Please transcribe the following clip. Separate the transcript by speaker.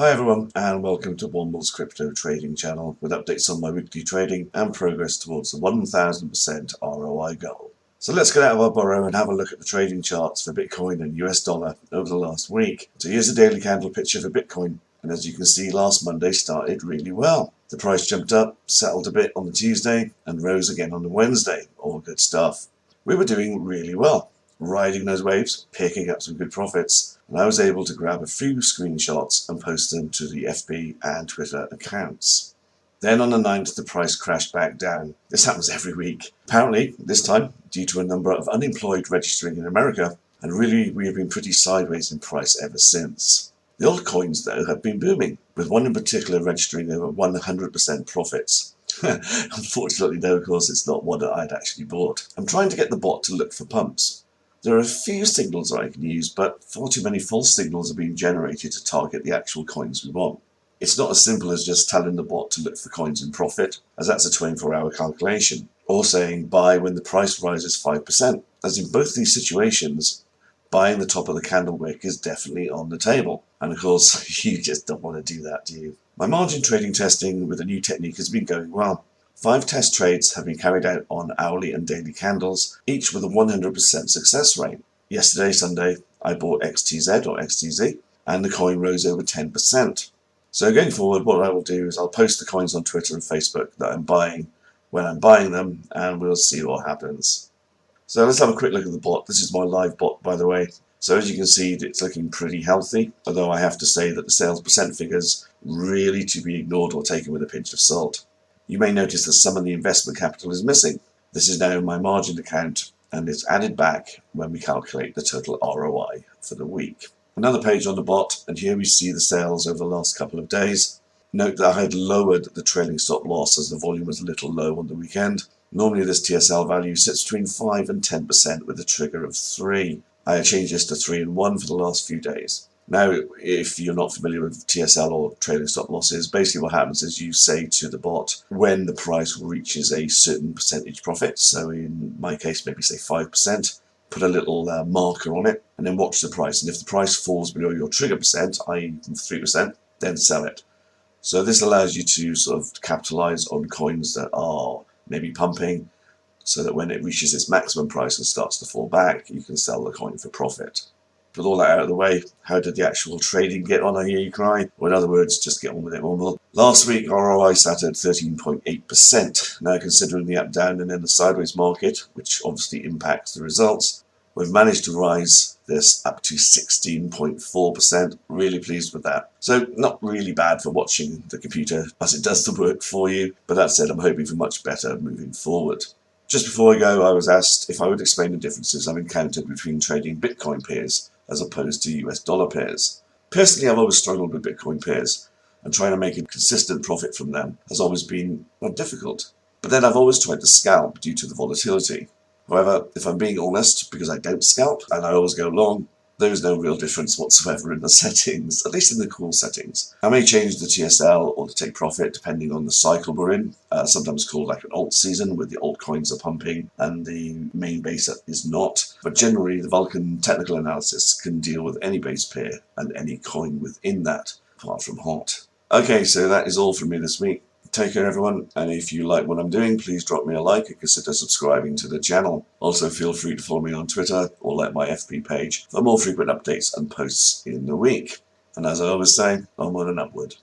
Speaker 1: Hi everyone, and welcome to Womble's Crypto Trading channel with updates on my weekly trading and progress towards the 1000% ROI goal. So let's get out of our burrow and have a look at the trading charts for Bitcoin and US dollar over the last week. So here's a daily candle picture for Bitcoin, and as you can see, last Monday started really well. The price jumped up, settled a bit on the Tuesday, and rose again on the Wednesday. All good stuff. We were doing really well, riding those waves, picking up some good profits, and I was able to grab a few screenshots and post them to the FB and Twitter accounts. Then on the 9th, the price crashed back down. This happens every week. Apparently, this time, due to a number of unemployed registering in America, and really we have been pretty sideways in price ever since. The altcoins, though, have been booming, with one in particular registering over 100% profits. Unfortunately, though, of course, it's not one that I'd actually bought. I'm trying to get the bot to look for pumps. There are a few signals that I can use, but far too many false signals are being generated to target the actual coins we want. It's not as simple as just telling the bot to look for coins in profit, as that's a 24-hour calculation, or saying buy when the price rises 5%, as in both these situations, buying the top of the candle wick is definitely on the table. And of course, you just don't want to do that, do you? My margin trading testing with a new technique has been going well. 5 test trades have been carried out on hourly and daily candles, each with a 100% success rate. Yesterday, Sunday, I bought XTZ or XTZ, and the coin rose over 10%. So going forward, what I will do is I'll post the coins on Twitter and Facebook that I'm buying when I'm buying them, and we'll see what happens. So let's have a quick look at the bot. This is my live bot, by the way. So as you can see, it's looking pretty healthy, although I have to say that the sales percent figures really to be ignored or taken with a pinch of salt. You may notice that some of the investment capital is missing. This is now my margin account, and it's added back when we calculate the total ROI for the week. Another page on the bot, and here we see the sales over the last couple of days. Note that I had lowered the trailing stop loss as the volume was a little low on the weekend. Normally this TSL value sits between 5 and 10% with a trigger of 3. I have changed this to 3 and 1 for the last few days. Now, if you're not familiar with TSL or trailing stop losses, basically what happens is you say to the bot when the price reaches a certain percentage profit, so in my case maybe say 5%, put a little marker on it and then watch the price, and if the price falls below your trigger percent, i.e. 3%, then sell it. So this allows you to sort of capitalize on coins that are maybe pumping, so that when it reaches its maximum price and starts to fall back, you can sell the coin for profit. With all that out of the way, how did the actual trading get on, I hear you cry? Or in other words, just get on with it, Womble. Last week, ROI sat at 13.8%. Now, considering the up, down, and then the sideways market, which obviously impacts the results, we've managed to rise this up to 16.4%. Really pleased with that. So, not really bad for watching the computer, as it does the work for you. But that said, I'm hoping for much better moving forward. Just before I go, I was asked if I would explain the differences I've encountered between trading Bitcoin pairs as opposed to US dollar pairs. Personally, I've always struggled with Bitcoin pairs, and trying to make a consistent profit from them has always been difficult. But then I've always tried to scalp due to the volatility. However, if I'm being honest, because I don't scalp and I always go long, there is no real difference whatsoever in the settings, at least in the call settings. I may change the TSL or the take profit depending on the cycle we're in, sometimes called like an alt season where the altcoins are pumping and the main base is not. But generally the Vulcan technical analysis can deal with any base pair and any coin within that, apart from hot. Okay, so that is all from me this week. Take care everyone, and if you like what I'm doing, please drop me a like and consider subscribing to the channel. Also feel free to follow me on Twitter or like my FB page for more frequent updates and posts in the week. And as I always say, onward and upward.